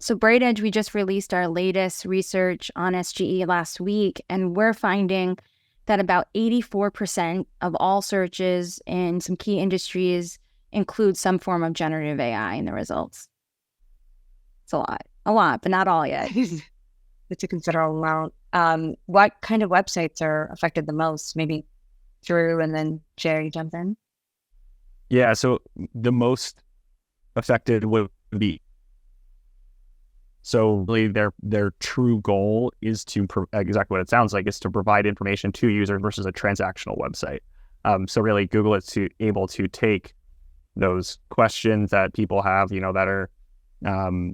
So BrightEdge, we just released our latest research on SGE last week, and we're finding that about 84% of all searches in some key industries include some form of generative AI in the results. It's a lot, but not all yet. It's a considerable amount. What kind of websites are affected the most? Maybe Drew and then Jeri jump in. Yeah, so the most affected would be, so really their true goal is to, exactly what it sounds like, is to provide information to users versus a transactional website. So really Google is able to take those questions that people have, that are,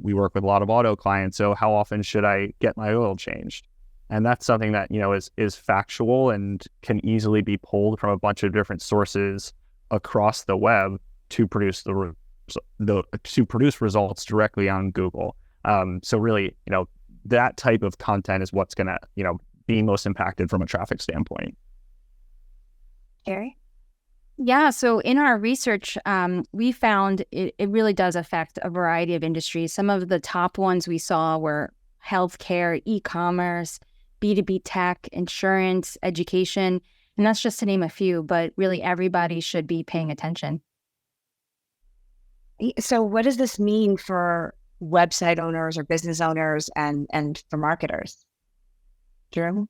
we work with a lot of auto clients. So how often should I get my oil changed? And that's something that, is factual and can easily be pulled from a bunch of different sources across the web to produce to produce results directly on Google. So really, that type of content is what's going to, be most impacted from a traffic standpoint. Jeri? Yeah, so in our research, we found it really does affect a variety of industries. Some of the top ones we saw were healthcare, e-commerce, B2B tech, insurance, education, and that's just to name a few, but really everybody should be paying attention. So what does this mean for website owners or business owners and for marketers? Drew?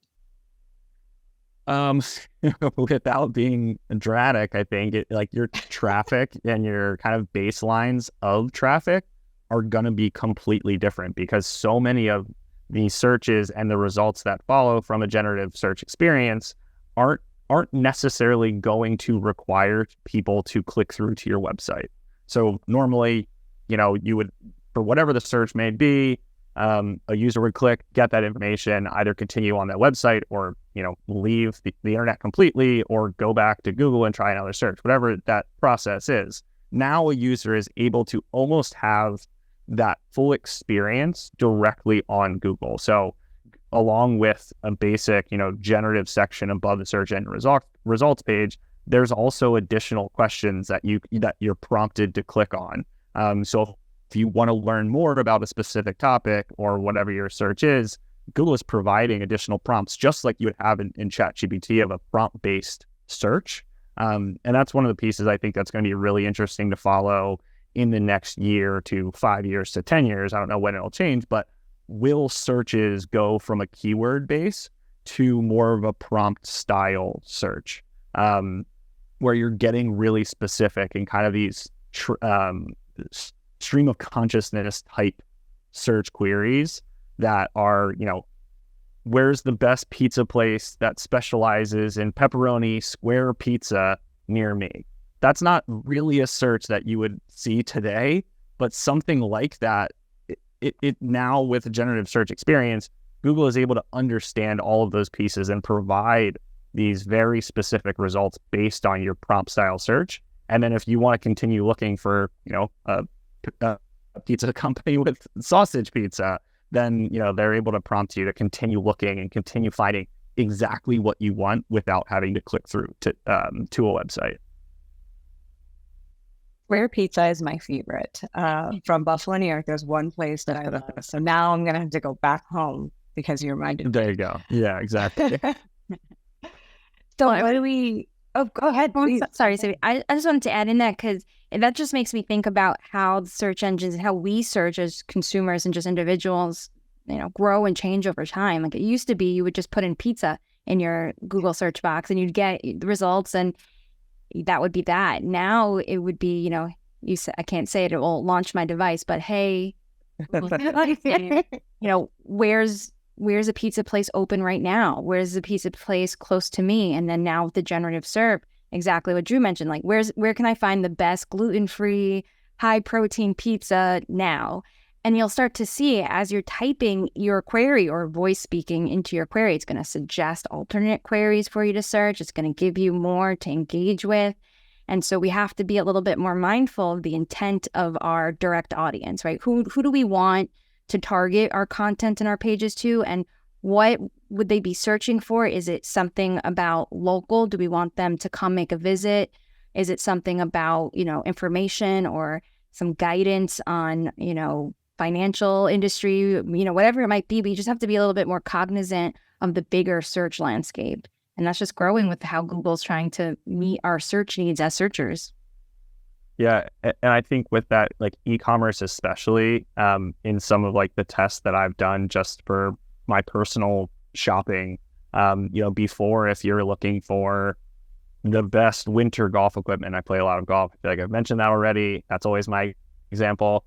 Without being dramatic, I think your traffic and your kind of baselines of traffic are going to be completely different, because so many of the searches and the results that follow from a generative search experience aren't necessarily going to require people to click through to your website. So normally, you would, for whatever the search may be, a user would click, get that information, either continue on that website or, leave the internet completely, or go back to Google and try another search, whatever that process is. Now a user is able to almost have that full experience directly on Google. So along with a basic, generative section above the search engine results page, there's also additional questions that you're prompted to click on. So if you want to learn more about a specific topic or whatever your search is, Google is providing additional prompts, just like you would have in ChatGPT, of a prompt-based search. And that's one of the pieces I think that's going to be really interesting to follow in the next year to 5 years to 10 years. I don't know when it'll change, but will searches go from a keyword base to more of a prompt style search, where you're getting really specific and kind of these stream of consciousness type search queries that are, where's the best pizza place that specializes in pepperoni square pizza near me? That's not really a search that you would see today, but something like that, it now with a generative search experience, Google is able to understand all of those pieces and provide these very specific results based on your prompt style search. And then if you want to continue looking for, a pizza company with sausage pizza, then, they're able to prompt you to continue looking and continue finding exactly what you want without having to click through to a website. Square pizza is my favorite. From Buffalo, New York, there's one place that I love. So now I'm going to have to go back home because you reminded me. There you go. Yeah, exactly. So what do we... Oh, go ahead, please. Sorry, Subi. I just wanted to add in that, because that just makes me think about how the search engines and how we search as consumers and just individuals, grow and change over time. Like it used to be, you would just put in pizza in your Google search box and you'd get the results, and that would be that. Now it would be, you say, I can't say it, it will launch my device, but hey, where's a pizza place open right now? Where's the pizza place close to me? And then now with the generative SERP, exactly what Drew mentioned, like where can I find the best gluten-free, high-protein pizza now? And you'll start to see as you're typing your query or voice speaking into your query, it's going to suggest alternate queries for you to search. It's going to give you more to engage with. And so we have to be a little bit more mindful of the intent of our direct audience, right? Who do we want to target our content and our pages to, and what would they be searching for? Is it something about local? Do we want them to come make a visit? Is it something about, information or some guidance on, financial industry, whatever it might be. But you just have to be a little bit more cognizant of the bigger search landscape. And that's just growing with how Google's trying to meet our search needs as searchers. Yeah. And I think with that, like e-commerce, especially in some of like the tests that I've done just for my personal shopping, before, if you're looking for the best winter golf equipment, I play a lot of golf. I feel like I've mentioned that already. That's always my example.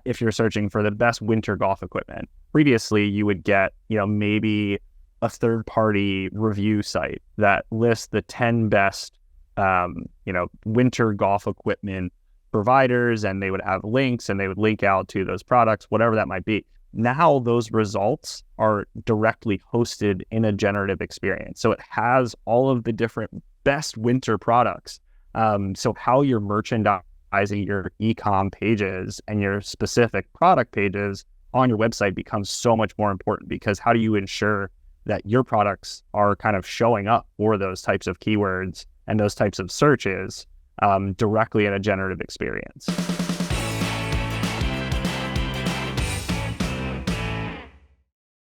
If you're searching for the best winter golf equipment, previously you would get, maybe a third-party review site that lists the 10 best, winter golf equipment providers, and they would have links and they would link out to those products, whatever that might be. Now those results are directly hosted in a generative experience. So it has all of the different best winter products. So how you're merchandising your e-com pages and your specific product pages on your website becomes so much more important, because how do you ensure that your products are kind of showing up for those types of keywords and those types of searches directly in a generative experience?